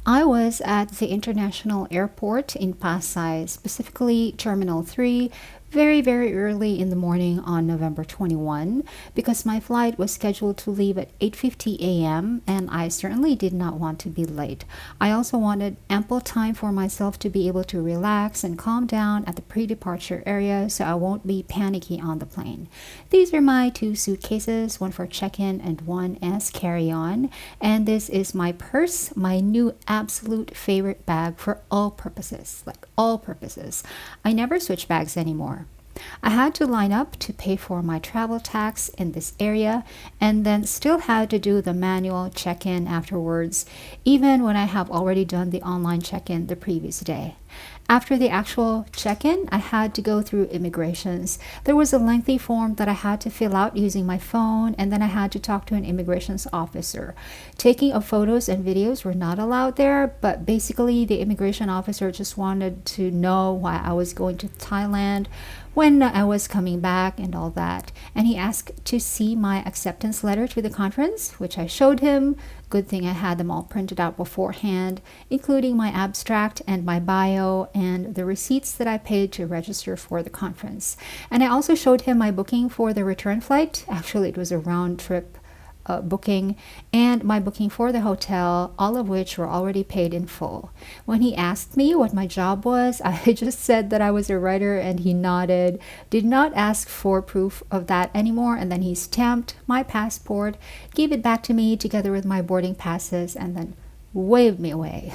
I was at the international airport in Pasay, specifically Terminal 3, very, very early in the morning on November 21 because my flight was scheduled to leave at 8:50 a.m. and I certainly did not want to be late. I also wanted ample time for myself to be able to relax and calm down at the pre-departure area so I won't be panicky on the plane. These are my two suitcases, one for check-in and one as carry-on, and this is my purse, my new absolute favorite bag for all purposes, like all purposes. I never switch bags anymore. I had to line up to pay for my travel tax in this area and then still had to do the manual check-in afterwards, even when I have already done the online check-in the previous day. After the actual check-in, I had to go through immigrations. There was a lengthy form that I had to fill out using my phone, and then I had to talk to an immigrations officer. Taking of photos and videos were not allowed there, but basically the immigration officer just wanted to know why I was going to Thailand, when I was coming back and all that. And he asked to see my acceptance letter to the conference, which I showed him. Good thing I had them all printed out beforehand, including my abstract and my bio and the receipts that I paid to register for the conference. And I also showed him my booking for the return flight. Actually, it was a round trip booking, and my booking for the hotel, all of which were already paid in full. When he asked me what my job was, I just said that I was a writer, and he nodded, did not ask for proof of that anymore, and then he stamped my passport, gave it back to me together with my boarding passes, and then waved me away.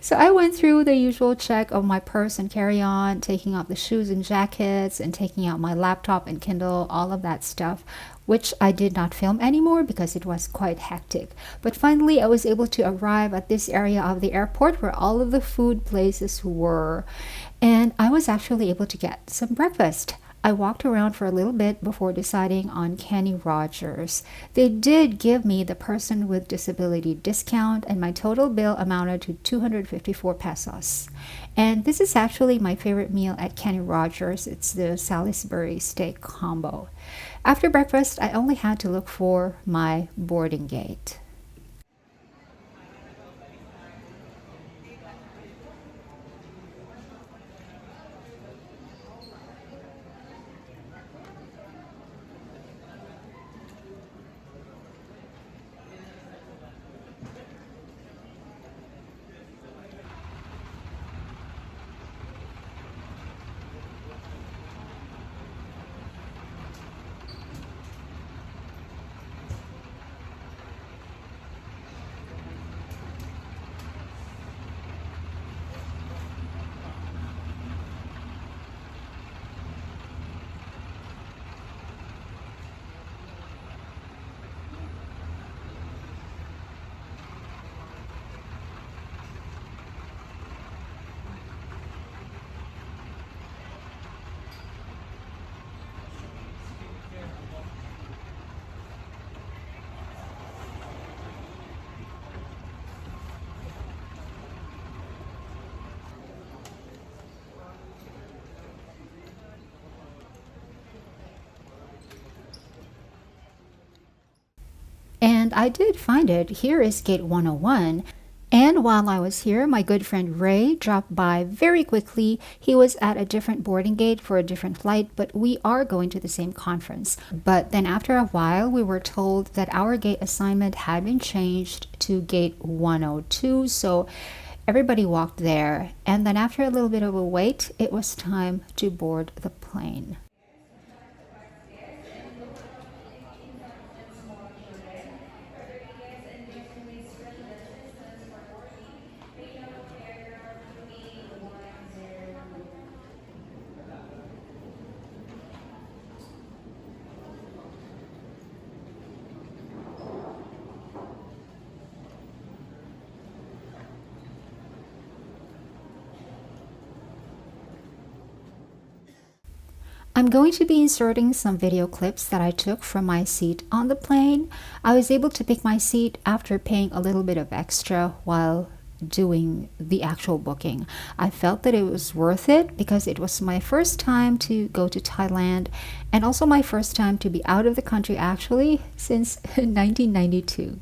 So I went through the usual check of my purse and carry-on, taking out the shoes and jackets and taking out my laptop and Kindle, all of that stuff, which I did not film anymore because it was quite hectic. But finally, I was able to arrive at this area of the airport where all of the food places were, and I was actually able to get some breakfast. I walked around for a little bit before deciding on Kenny Rogers. They did give me the person with disability discount, and my total bill amounted to 254 pesos. And this is actually my favorite meal at Kenny Rogers. It's the Salisbury steak combo. After breakfast, I only had to look for my boarding gate. And I did find it. Here is gate 101. And while I was here, my good friend Ray dropped by very quickly. He was at a different boarding gate for a different flight, but we are going to the same conference. But then after a while, we were told that our gate assignment had been changed to gate 102, so everybody walked there. And then after a little bit of a wait, it was time to board the plane. I'm going to be inserting some video clips that I took from my seat on the plane. I was able to pick my seat after paying a little bit of extra while doing the actual booking. I felt that it was worth it because it was my first time to go to Thailand and also my first time to be out of the country actually since 1992.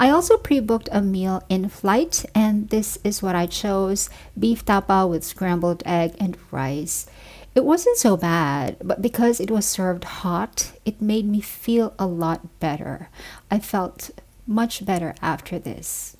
I also pre-booked a meal in flight, and this is what I chose: beef tapa with scrambled egg and rice. It wasn't so bad, but because it was served hot, it made me feel a lot better. I felt much better after this.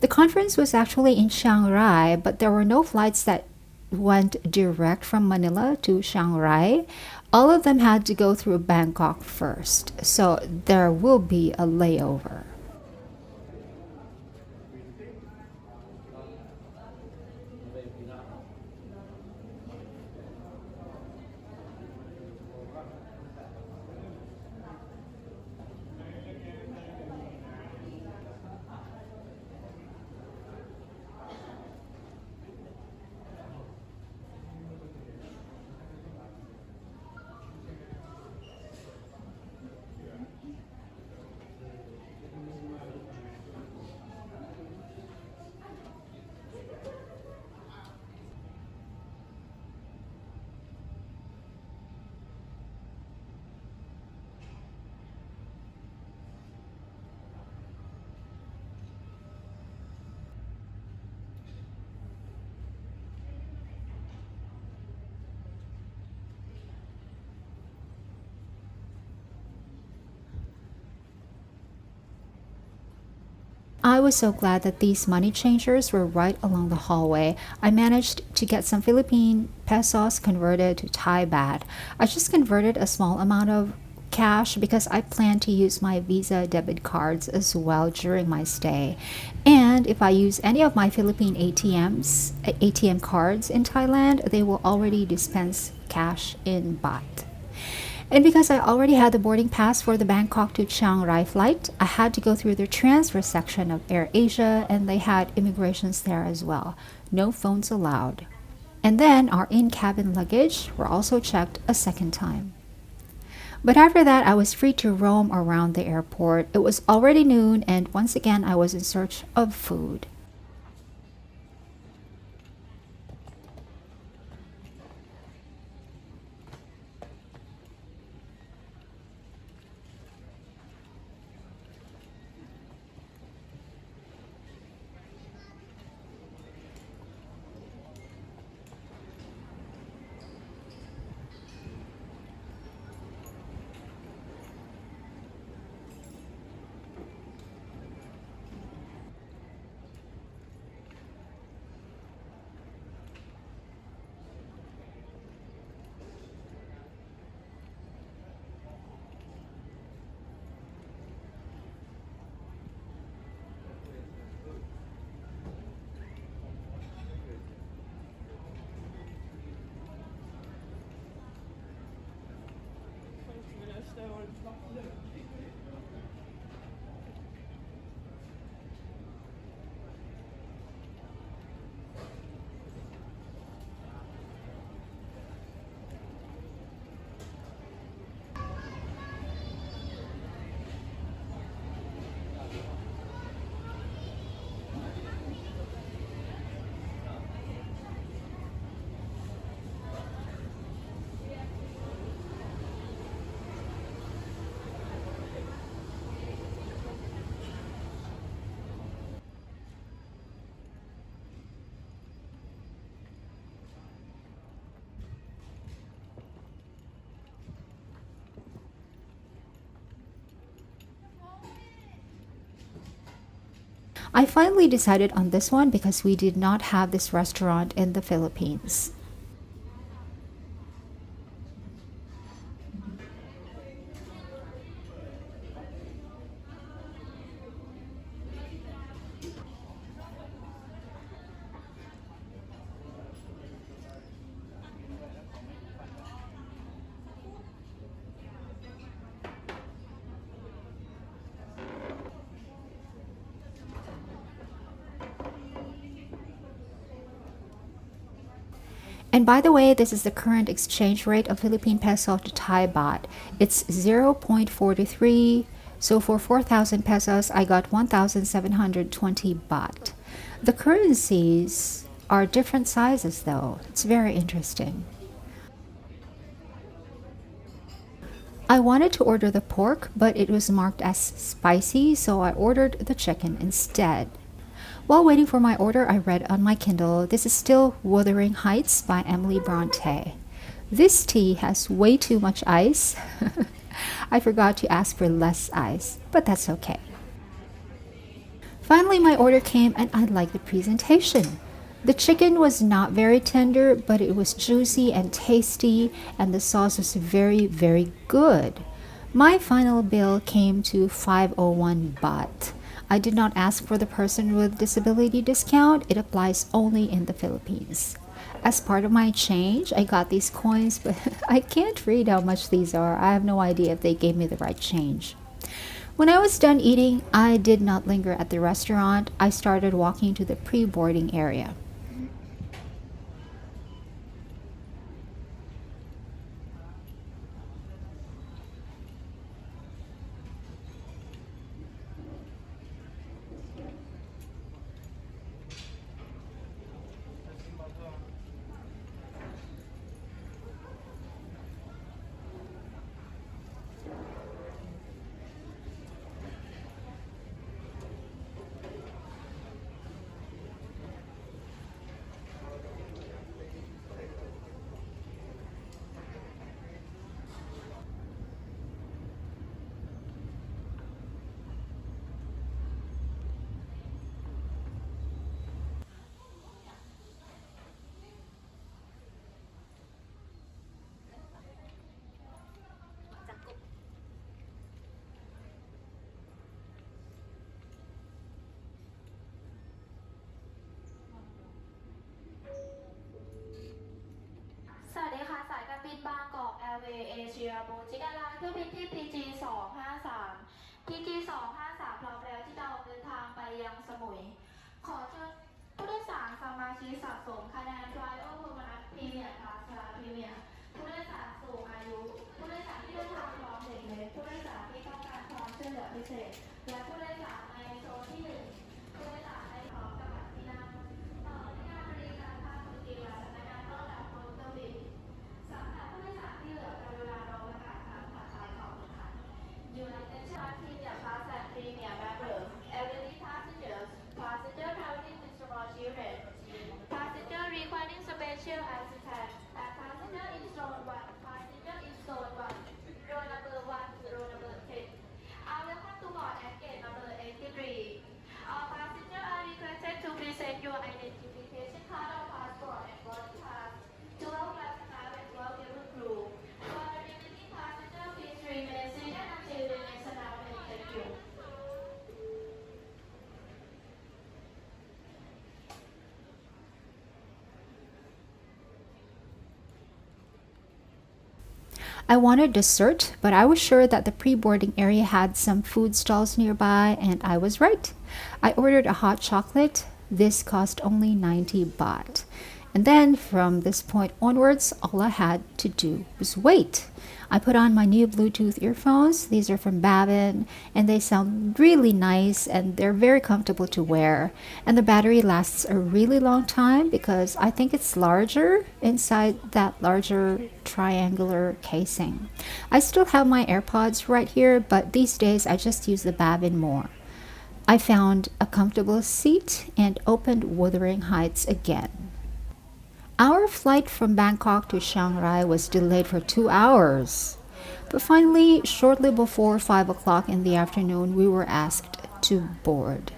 The conference was actually in Chiang Rai, but there were no flights that went direct from Manila to Chiang Rai. All of them had to go through Bangkok first, so there will be a layover. I was so glad that these money changers were right along the hallway. I managed to get some Philippine pesos converted to Thai baht. I just converted a small amount of cash because I plan to use my Visa debit cards as well during my stay. And if I use any of my Philippine ATM cards in Thailand, they will already dispense cash in baht. And because I already had the boarding pass for the Bangkok to Chiang Rai flight, I had to go through the transfer section of AirAsia, and they had immigrations there as well. No phones allowed. And then our in cabin luggage were also checked a second time. But after that, I was free to roam around the airport. It was already noon, and once again, I was in search of food. I finally decided on this one because we did not have this restaurant in the Philippines. And by the way, this is the current exchange rate of Philippine peso to Thai baht. It's 0.43. So for 4,000 pesos, I got 1,720 baht. The currencies are different sizes though. It's very interesting. I wanted to order the pork, but it was marked as spicy, so I ordered the chicken instead. While waiting for my order, I read on my Kindle, this is still Wuthering Heights by Emily Bronte. This tea has way too much ice. I forgot to ask for less ice, but that's okay. Finally, my order came and I liked the presentation. The chicken was not very tender, but it was juicy and tasty, and the sauce was very, very good. My final bill came to 501 baht. I did not ask for the person with disability discount, it applies only in the Philippines. As part of my change, I got these coins, but I can't read how much these are. I have no idea if they gave me the right change. When I was done eating, I did not linger at the restaurant. I started walking to the pre boarding area. I wanted dessert, but I was sure that the pre boarding area had some food stalls nearby, and I was right. I ordered a hot chocolate. This cost only 90 baht. And then from this point onwards, all I had to do was wait. I put on my new Bluetooth earphones. These are from Bavin, and they sound really nice and they're very comfortable to wear. And the battery lasts a really long time because I think it's larger inside that larger triangular casing. I still have my AirPods right here, but these days I just use the Bavin more. I found a comfortable seat and opened Wuthering Heights again. Our flight from Bangkok to Chiang Rai was delayed for 2 hours. But finally, shortly before 5 o'clock in the afternoon, we were asked to board.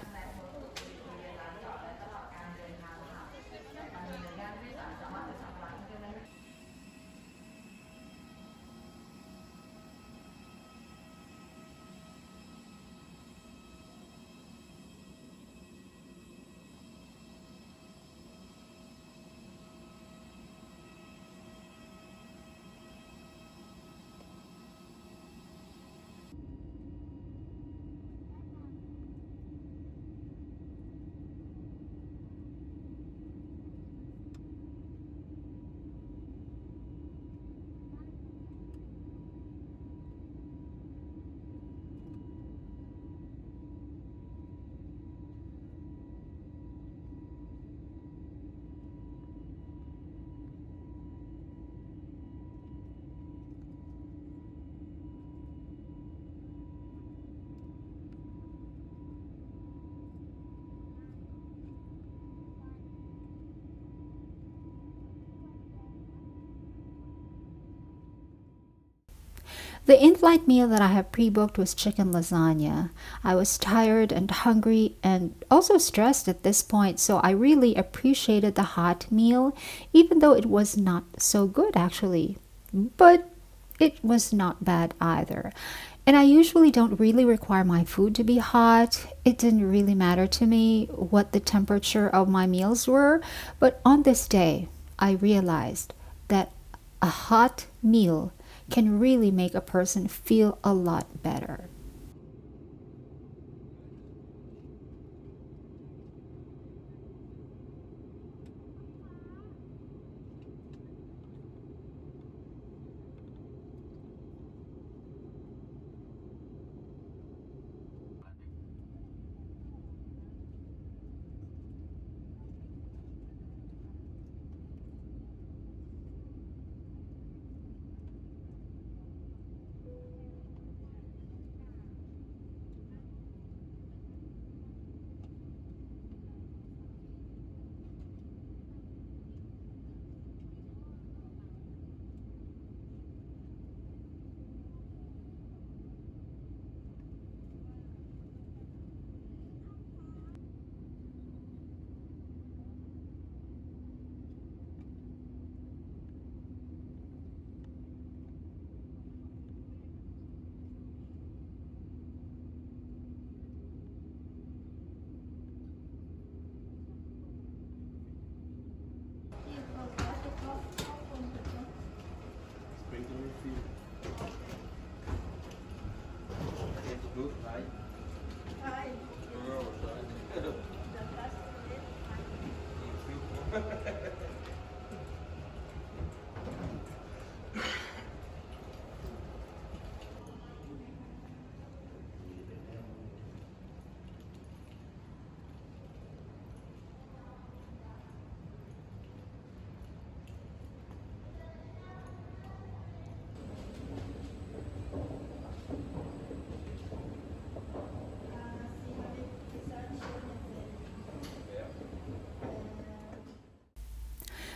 The in-flight meal that I have pre-booked was chicken lasagna. I was tired and hungry and also stressed at this point, so I really appreciated the hot meal, even though it was not so good actually. But it was not bad either. And I usually don't really require my food to be hot. It didn't really matter to me what the temperature of my meals were, but on this day, I realized that a hot meal can really make a person feel a lot better.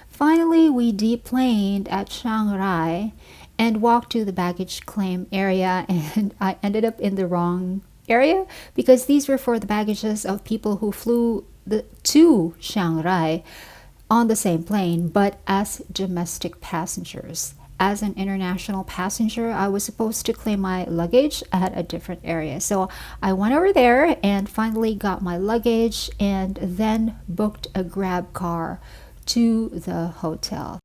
Finally, we deplaned at Chiang Rai and walked to the baggage claim area, and I ended up in the wrong area because these were for the baggages of people who flew to Chiang Rai on the same plane but as domestic passengers. As an international passenger, I was supposed to claim my luggage at a different area. So I went over there and finally got my luggage and then booked a grab car to the hotel.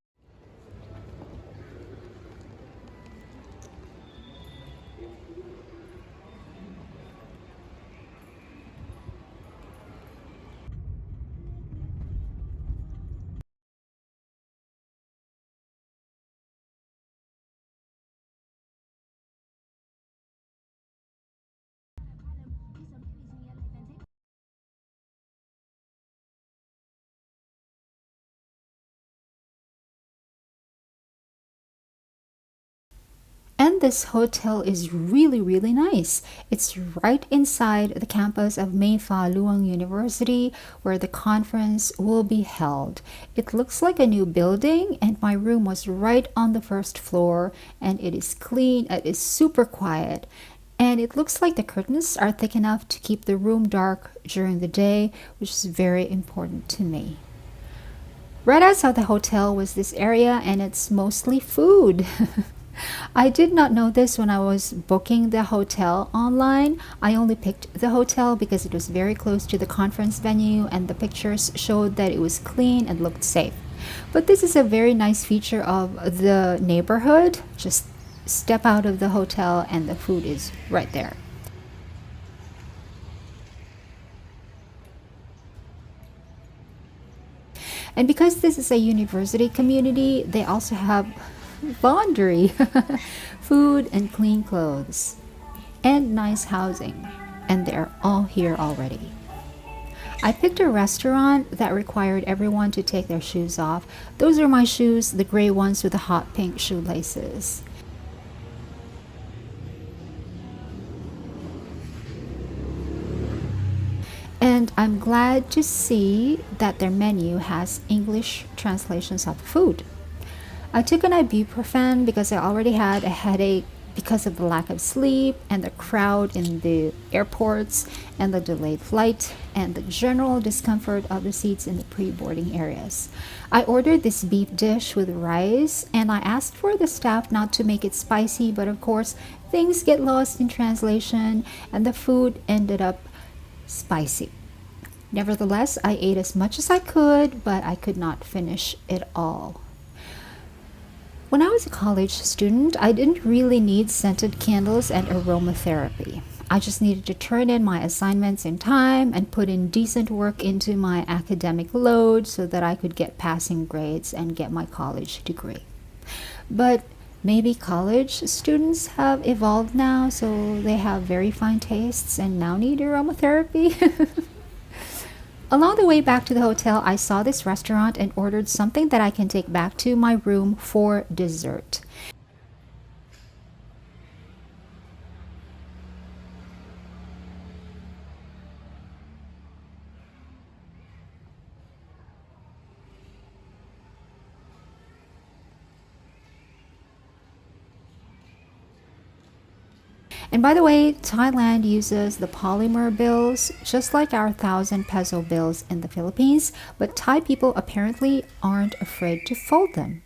And this hotel is really, really nice. It's right inside the campus of Mae Fa Luang University where the conference will be held. It looks like a new building, and my room was right on the first floor, and it is clean, it is super quiet. And it looks like the curtains are thick enough to keep the room dark during the day, which is very important to me. Right outside the hotel was this area, and it's mostly food. I did not know this when I was booking the hotel online. I only picked the hotel because it was very close to the conference venue and the pictures showed that it was clean and looked safe. But this is a very nice feature of the neighborhood. Just step out of the hotel and the food is right there. And because this is a university community, they also have laundry, food and clean clothes, and nice housing. And they're all here already. I picked a restaurant that required everyone to take their shoes off. Those are my shoes, the gray ones with the hot pink shoelaces. And I'm glad to see that their menu has English translations of the food. I took an ibuprofen because I already had a headache because of the lack of sleep and the crowd in the airports and the delayed flight and the general discomfort of the seats in the pre-boarding areas. I ordered this beef dish with rice and I asked for the staff not to make it spicy, but of course things get lost in translation and the food ended up spicy. Nevertheless, I ate as much as I could, but I could not finish it all. When I was a college student, I didn't really need scented candles and aromatherapy. I just needed to turn in my assignments in time and put in decent work into my academic load so that I could get passing grades and get my college degree. But maybe college students have evolved now, so they have very fine tastes and now need aromatherapy. Along the way back to the hotel, I saw this restaurant and ordered something that I can take back to my room for dessert. And by the way, Thailand uses the polymer bills just like our 1,000 peso bills in the Philippines, but Thai people apparently aren't afraid to fold them.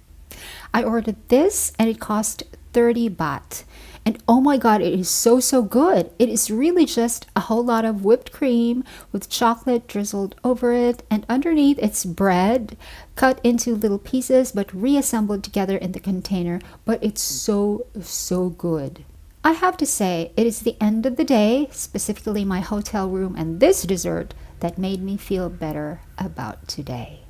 I ordered this and it cost 30 baht. And oh my god, it is so good. It is really just a whole lot of whipped cream with chocolate drizzled over it, and underneath it's bread cut into little pieces but reassembled together in the container. But it's so good. I have to say, it is the end of the day, specifically my hotel room and this dessert, that made me feel better about today.